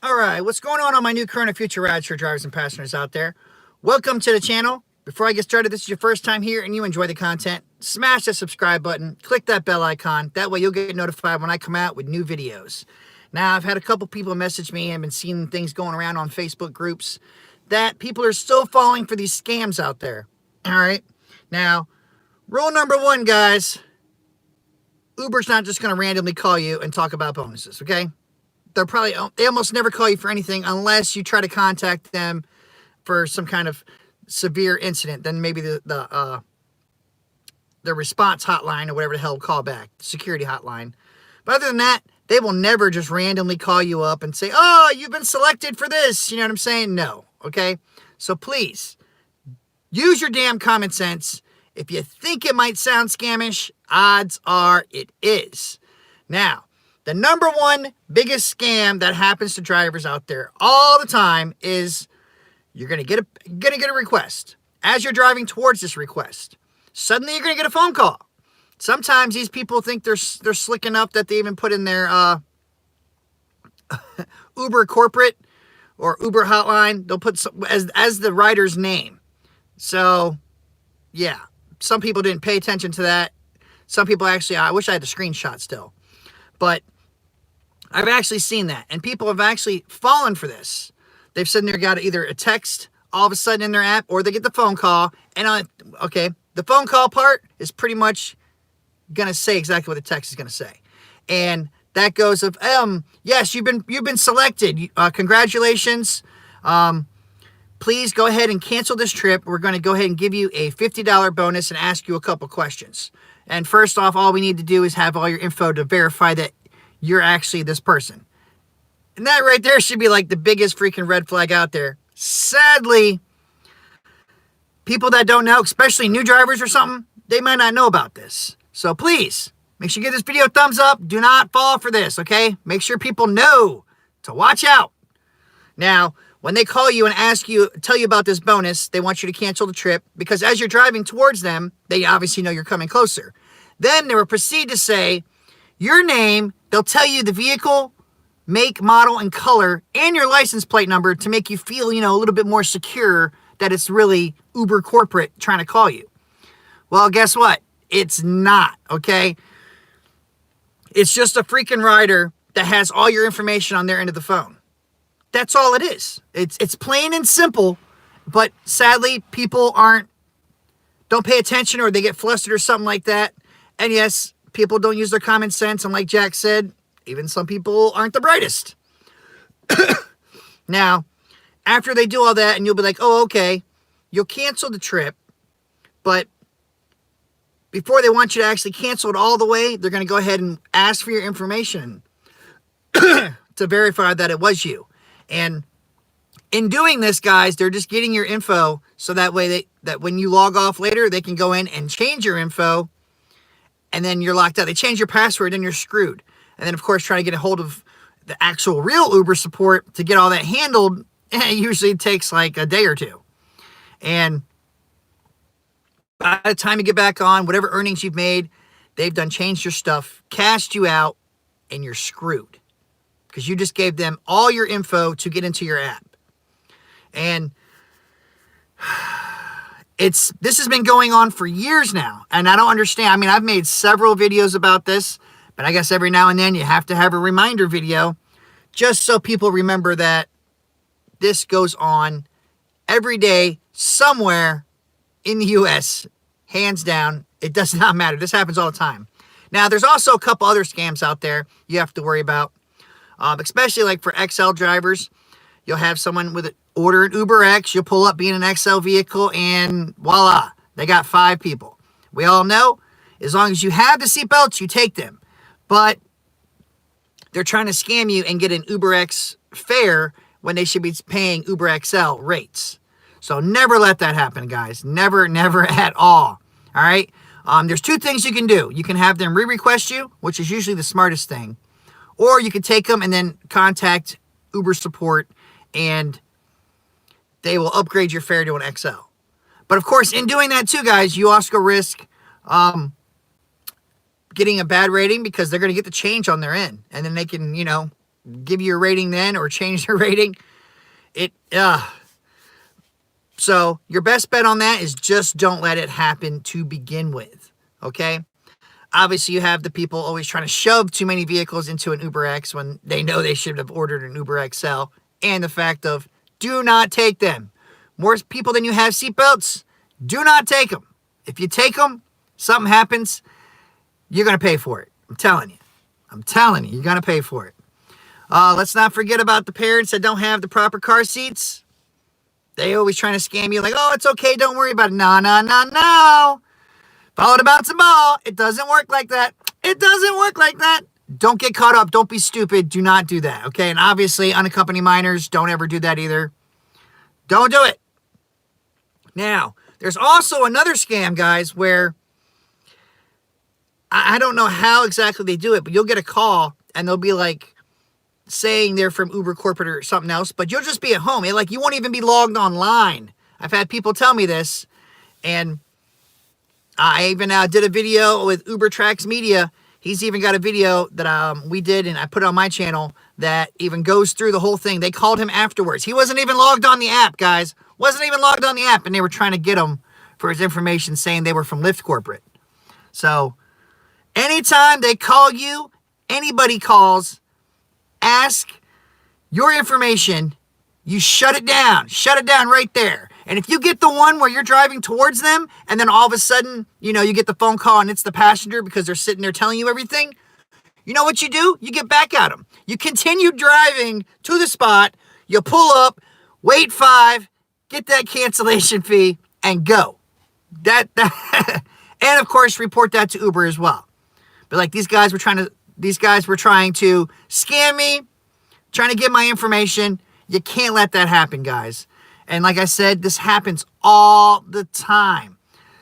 All right, what's going on my new current and future rideshare drivers and passengers out there? Welcome to the channel. Before I get started, this is your first time here and you enjoy the content, smash that subscribe button, click that bell icon. That way you'll get notified when I come out with new videos. Now, I've had a couple people message me and been seeing things going around on Facebook groups that people are still falling for these scams out there. All right. Now, rule number one, guys, Uber's not just going to randomly call you and talk about bonuses, okay? They almost never call you for anything unless you try to contact them for some kind of severe incident. Then maybe the response hotline or whatever the hell call back, security hotline. But other than that, they will never just randomly call you up and say, oh, you've been selected for this. You know what I'm saying? No. Okay. So please use your damn common sense. If you think it might sound scamish, odds are it is. Now, the number one biggest scam that happens to drivers out there all the time is you're gonna get a request. As you're driving towards this request, suddenly you're gonna get a phone call. Sometimes these people think they're slick enough that they even put in their Uber corporate or Uber hotline. They'll put as the rider's name. So yeah, some people didn't pay attention to that. Some people actually, I wish I had the screenshot still, but I've actually seen that, and people have actually fallen for this. They've sitting there, got either a text all of a sudden in their app, or they get the phone call. And okay, the phone call part is pretty much gonna say exactly what the text is gonna say, and that goes of yes, you've been selected. Congratulations. Please go ahead and cancel this trip. We're going to go ahead and give you a $50 bonus and ask you a couple questions. And first off, all we need to do is have all your info to verify that you're actually this person. And that right there should be like the biggest freaking red flag out there. Sadly, people that don't know, especially new drivers or something, they might not know about this. So please, make sure you give this video a thumbs up. Do not fall for this, okay? Make sure people know to watch out. Now, when they call you and tell you about this bonus, they want you to cancel the trip because as you're driving towards them, they obviously know you're coming closer. Then they will proceed to say your name. They'll tell you the vehicle, make, model, and color, and your license plate number to make you feel, a little bit more secure that it's really Uber corporate trying to call you. Well, guess what? It's not, okay? It's just a freaking rider that has all your information on their end of the phone. That's all it is. It's plain and simple, but sadly, people don't pay attention or they get flustered or something like that. And yes, people don't use their common sense, and like Jack said, even some people aren't the brightest. Now, after they do all that, and you'll be like, oh, okay, you'll cancel the trip, but before they want you to actually cancel it all the way, they're going to go ahead and ask for your information to verify that it was you. And in doing this, guys, they're just getting your info so that way that when you log off later, they can go in and change your info, and then you're locked out. They change your password and you're screwed. And then, of course, trying to get a hold of the actual real Uber support to get all that handled, it usually takes like a day or two. And by the time you get back on, whatever earnings you've made, they've done changed your stuff, cashed you out, and you're screwed because you just gave them all your info to get into your app. And this has been going on for years now, and I don't understand. I mean, I've made several videos about this, but I guess every now and then you have to have a reminder video just so people remember that this goes on every day somewhere in the U.S. Hands down, it does not matter. This happens all the time. Now, there's also a couple other scams out there you have to worry about, especially like for XL drivers. You'll have someone order an UberX, you'll pull up being an XL vehicle, and voila, they got 5 people. We all know, as long as you have the seatbelts, you take them. But they're trying to scam you and get an UberX fare when they should be paying UberXL rates. So never let that happen, guys. Never, never at all. All right? There's 2 things you can do. You can have them re-request you, which is usually the smartest thing. Or you can take them and then contact Uber support, and they will upgrade your fare to an XL. But of course, in doing that too, guys, you also risk getting a bad rating because they're going to get the change on their end. And then they can, give you a rating then or change the rating. So your best bet on that is just don't let it happen to begin with, okay? Obviously, you have the people always trying to shove too many vehicles into an UberX when they know they should have ordered an Uber XL, and the fact of do not take them. More people than you have seatbelts, do not take them. If you take them, something happens, you're going to pay for it. I'm telling you. You're going to pay for it. Let's not forget about the parents that don't have the proper car seats. They always trying to scam you like, oh, it's okay, don't worry about it. No. Follow the bouncing ball. It doesn't work like that. Don't get caught up. Don't be stupid. Do not do that, okay? And obviously, unaccompanied minors, don't ever do that either. Don't do it. Now, there's also another scam, guys, where I don't know how exactly they do it, but you'll get a call, and they'll be like saying they're from Uber Corporate or something else, but you'll just be at home. Like, you won't even be logged online. I've had people tell me this, and I even did a video with Uber Tracks Media. He's even got a video that we did, and I put it on my channel that even goes through the whole thing. They called him afterwards. He wasn't even logged on the app, guys. Wasn't even logged on the app, and they were trying to get him for his information, saying they were from Lyft Corporate. So anytime they call you, anybody calls, ask your information, you shut it down. Shut it down right there. And if you get the one where you're driving towards them, and then all of a sudden, you get the phone call and it's the passenger because they're sitting there telling you everything, you know what you do? You get back at them. You continue driving to the spot, you pull up, wait 5, get that cancellation fee, and go. And of course, report that to Uber as well. But like, these guys were trying to scam me, trying to get my information. You can't let that happen, guys. And like I said, this happens all the time.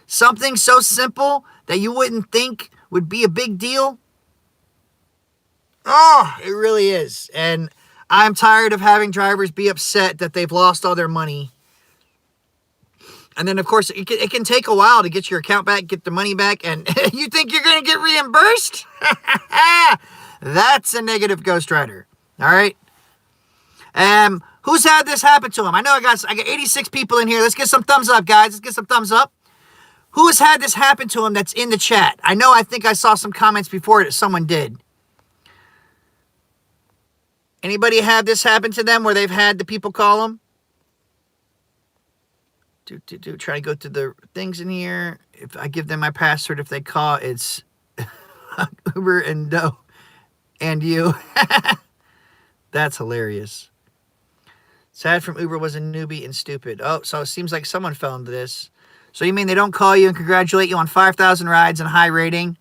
Something so simple that you wouldn't think would be a big deal. Oh, it really is. And I'm tired of having drivers be upset that they've lost all their money. And then, of course, it can take a while to get your account back, get the money back, and you think you're going to get reimbursed? That's a negative Ghost Rider. All right? Who's had this happen to him? I know I got 86 people in here. Let's get some thumbs up, guys. Let's get some thumbs up. Who has had this happen to him that's in the chat? I think I saw some comments before that someone did. Anybody have this happen to them where they've had the people call them? Try to go through the things in here. If I give them my password, if they call, it's Uber and Doe and you. That's hilarious. Sad from Uber was a newbie and stupid. Oh, so it seems like someone fell into this. So you mean they don't call you and congratulate you on 5,000 rides and high rating?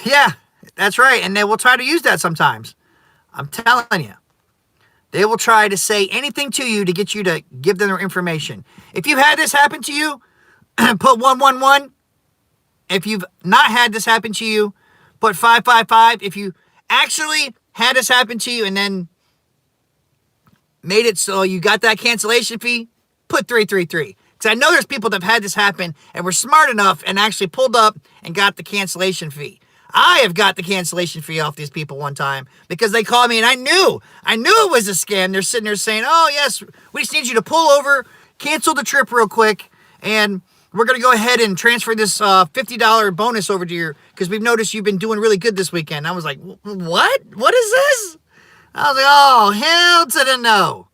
Yeah, that's right. And they will try to use that sometimes. I'm telling you. They will try to say anything to you to get you to give them their information. If you've had this happen to you, put 111. If you've not had this happen to you, put 555. If you actually had this happen to you and then made it so you got that cancellation fee, put 333. Because I know there's people that have had this happen and were smart enough and actually pulled up and got the cancellation fee. I have got the cancellation fee off these people one time because they called me and I knew it was a scam. They're sitting there saying, oh, yes, we just need you to pull over, cancel the trip real quick, and we're going to go ahead and transfer this $50 bonus over to your, because we've noticed you've been doing really good this weekend. I was like, what? What is this? I was like, oh, hell to the no.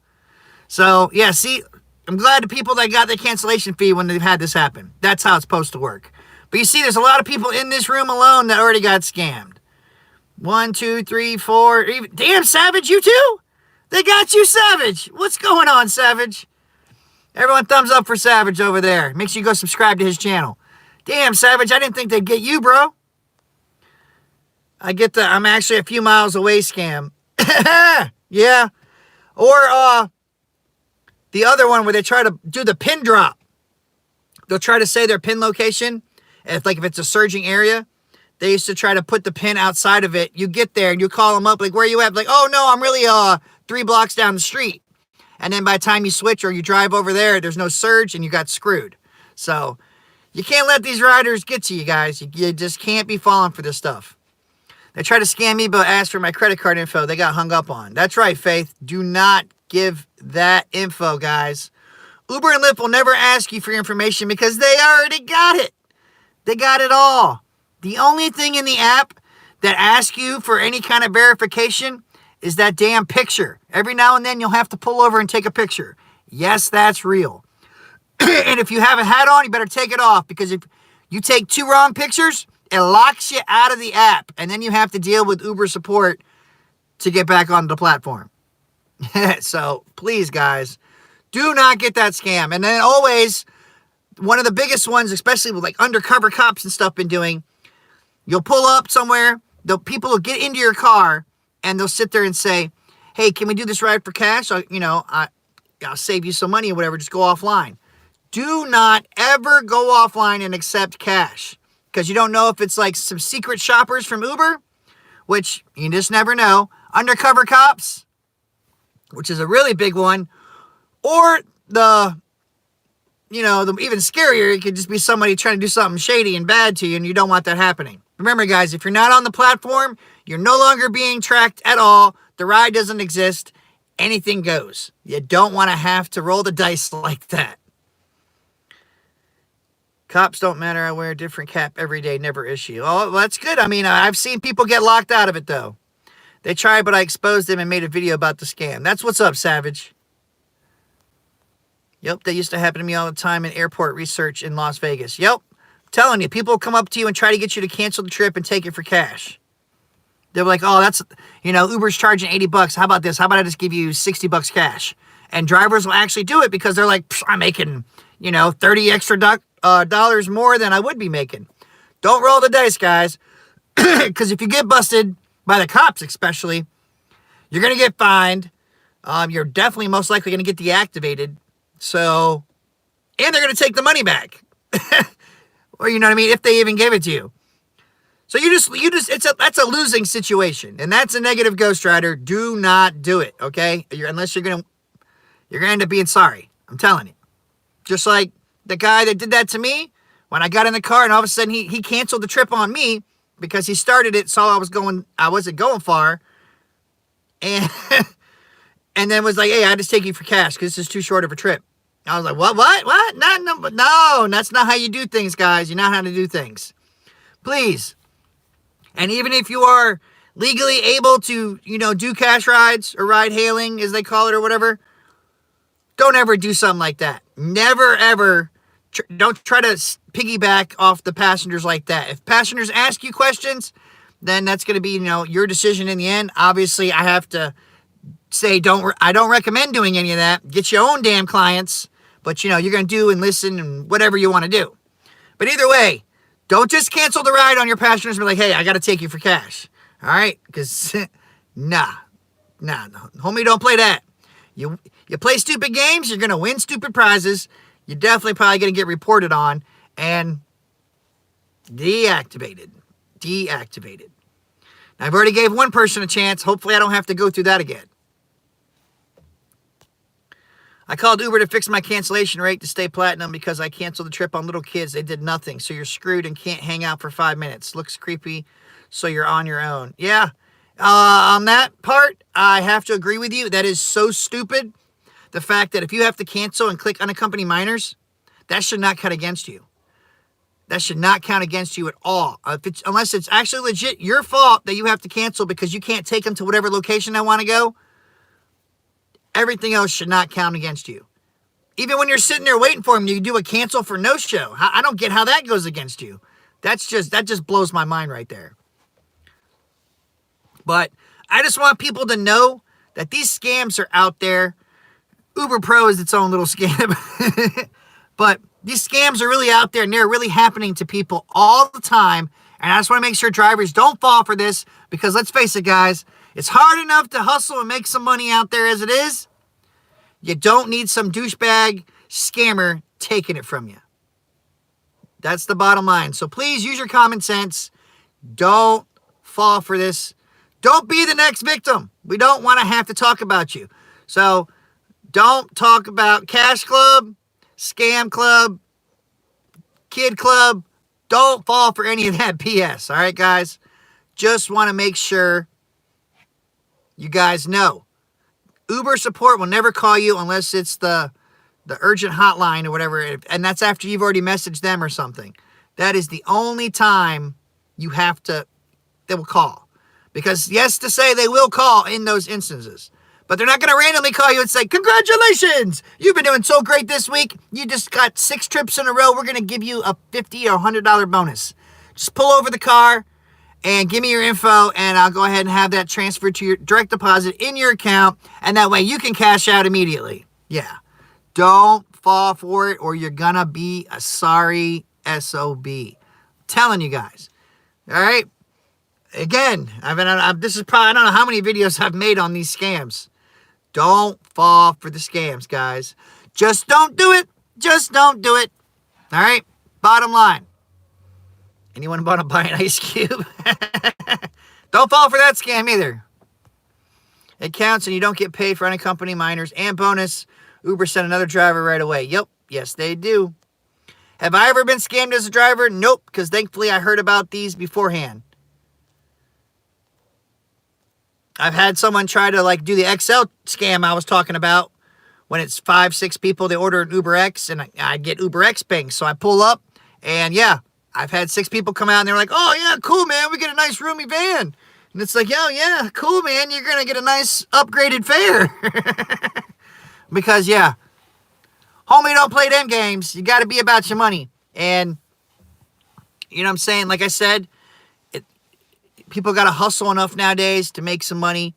So, yeah, see, I'm glad the people that got the cancellation fee when they've had this happen. That's how it's supposed to work. But you see, there's a lot of people in this room alone that already got scammed. 1, 2, 3, 4. Damn, Savage, you too? They got you, Savage. What's going on, Savage? Everyone thumbs up for Savage over there. Make sure you go subscribe to his channel. Damn, Savage, I didn't think they'd get you, bro. I get the I'm actually a few miles away scam. Yeah. Or the other one where they try to do the pin drop. They'll try to say their pin location. If it's a surging area, they used to try to put the pin outside of it. You get there and you call them up, like, where you at? Like, oh, no, I'm really 3 blocks down the street. And then by the time you switch or you drive over there, there's no surge and you got screwed. So you can't let these riders get to you guys. You just can't be falling for this stuff. They tried to scam me, but asked for my credit card info. They got hung up on. That's right, Faith. Do not give that info, guys. Uber and Lyft will never ask you for your information because they already got it. They got it all. The only thing in the app that asks you for any kind of verification is that damn picture. Every now and then you'll have to pull over and take a picture. Yes, that's real. And if you have a hat on, you better take it off, because if you take 2 wrong pictures, it locks you out of the app, and then you have to deal with Uber support to get back on the platform. So please, guys, do not get that scam. And then always, one of the biggest ones, especially with like undercover cops and stuff been doing, you'll pull up somewhere, the people will get into your car, and they'll sit there and say, hey, can we do this ride for cash? I'll save you some money or whatever, just go offline. Do not ever go offline and accept cash, because you don't know if it's like some secret shoppers from Uber, which you just never know, undercover cops, which is a really big one, or the even scarier, it could just be somebody trying to do something shady and bad to you, and you don't want that happening. Remember, guys, if you're not on the platform, you're no longer being tracked at all. The ride doesn't exist. Anything goes. You don't want to have to roll the dice like that. Cops don't matter. I wear a different cap every day, never issue. Oh, well, that's good. I mean, I've seen people get locked out of it, though. They tried, but I exposed them and made a video about the scam. That's what's up, Savage. Yep, that used to happen to me all the time in airport research in Las Vegas. Yep, telling you, people come up to you and try to get you to cancel the trip and take it for cash. They're like, oh, that's, Uber's charging $80. How about this? How about I just give you $60 cash? And drivers will actually do it because they're like, I'm making, 30 extra dollars more than I would be making. Don't roll the dice, guys. Because if you get busted, by the cops especially, you're going to get fined. You're definitely most likely going to get deactivated. So, and they're going to take the money back. Or, if they even gave it to you. So that's a losing situation. And that's a negative Ghost Rider. Do not do it, okay? Unless you're going to end up being sorry. I'm telling you. Just like the guy that did that to me when I got in the car, and all of a sudden he canceled the trip on me because he started it, saw I wasn't going far, and and then was like, hey, I just take you for cash because this is too short of a trip. I was like, what? No, that's not how you do things, guys. You know how to do things. Please. And even if you are legally able to, do cash rides or ride hailing, as they call it, or whatever, don't ever do something like that. Never, ever. Don't try to piggyback off the passengers like that. If passengers ask you questions, then that's going to be, your decision in the end. Obviously, I have to say, I don't recommend doing any of that. Get your own damn clients. But, you're going to do and listen and whatever you want to do. But either way, don't just cancel the ride on your passengers and be like, hey, I got to take you for cash. All right? Because, nah, homie, don't play that. You play stupid games, you're going to win stupid prizes. You're definitely probably going to get reported on and deactivated. Now, I've already gave one person a chance. Hopefully I don't have to go through that again. I called Uber to fix my cancellation rate to stay platinum because I canceled the trip on little kids. They did nothing, so you're screwed and can't hang out for 5 minutes. Looks creepy, so you're on your own. Yeah, on that part, I have to agree with you. That is so stupid. The fact that if you have to cancel and click unaccompanied minors, that should not count against you. That should not count against you at all. Unless it's actually legit your fault that you have to cancel because you can't take them to whatever location they want to go. Everything else should not count against you. Even when you're sitting there waiting for them, you do a cancel for no show. I don't get how that goes against you. That just blows my mind right there. But I just want people to know that these scams are out there. Uber Pro is its own little scam. But these scams are really out there and they're really happening to people all the time. And I just want to make sure drivers don't fall for this because let's face it, guys, it's hard enough to hustle and make some money out there as it is. You don't need some douchebag scammer taking it from you. That's the bottom line. So please use your common sense. Don't fall for this. Don't be the next victim. We don't want to have to talk about you. So don't talk about Cash Club, Scam Club, Kid Club. Don't fall for any of that BS. All right, guys? Just want to make sure you guys know. Uber support will never call you unless it's the urgent hotline or whatever, and that's after you've already messaged them or something. That is the only time they will call. Because yes, to say they will call in those instances. But they're not going to randomly call you and say, congratulations, you've been doing so great this week. You just got 6 trips in a row. We're going to give you a $50 or $100 bonus. Just pull over the car and give me your info, and I'll go ahead and have that transferred to your direct deposit in your account, and that way you can cash out immediately. Yeah. Don't fall for it, or you're going to be a sorry SOB. I'm telling you guys. All right? Again, this is probably, I don't know how many videos I've made on these scams. Don't fall for the scams, guys. Just don't do it. Just don't do it. All right? Bottom line. Anyone want to buy an ice cube? Don't fall for that scam either. It counts and you don't get paid for unaccompanied minors. And bonus, Uber sent another driver right away. Yep. Yes, they do. Have I ever been scammed as a driver? Nope, because thankfully I heard about these beforehand. I've had someone try to do the XL scam I was talking about. When it's 5, 6 people, they order an UberX, and I get UberX ping. So I pull up, and yeah, I've had 6 people come out, and they're like, oh, yeah, cool, man. We get a nice roomy van. And it's like, oh, yeah, cool, man. You're going to get a nice upgraded fare. Because, yeah, homie, don't play them games. You got to be about your money. And, you know what I'm saying? Like I said, people got to hustle enough nowadays to make some money.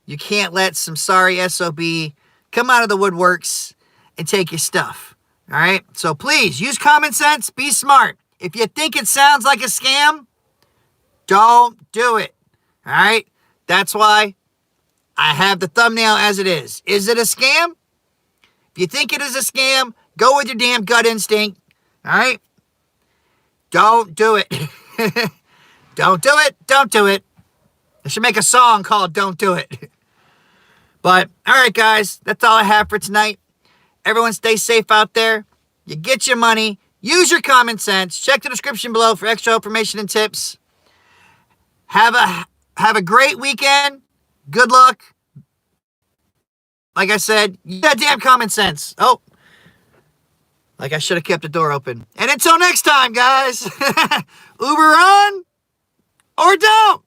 You can't let some sorry SOB come out of the woodworks and take your stuff. All right? So please, use common sense. Be smart. If you think it sounds like a scam, don't do it. All right? That's why I have the thumbnail as it is. Is it a scam? If you think it is a scam, go with your damn gut instinct. All right? Don't do it. Don't do it. Don't do it. I should make a song called Don't Do It. But, all right, guys. That's all I have for tonight. Everyone stay safe out there. You get your money. Use your common sense. Check the description below for extra information and tips. Have a great weekend. Good luck. Like I said, use that damn common sense. Oh, like I should have kept the door open. And until next time, guys, Uber on or don't.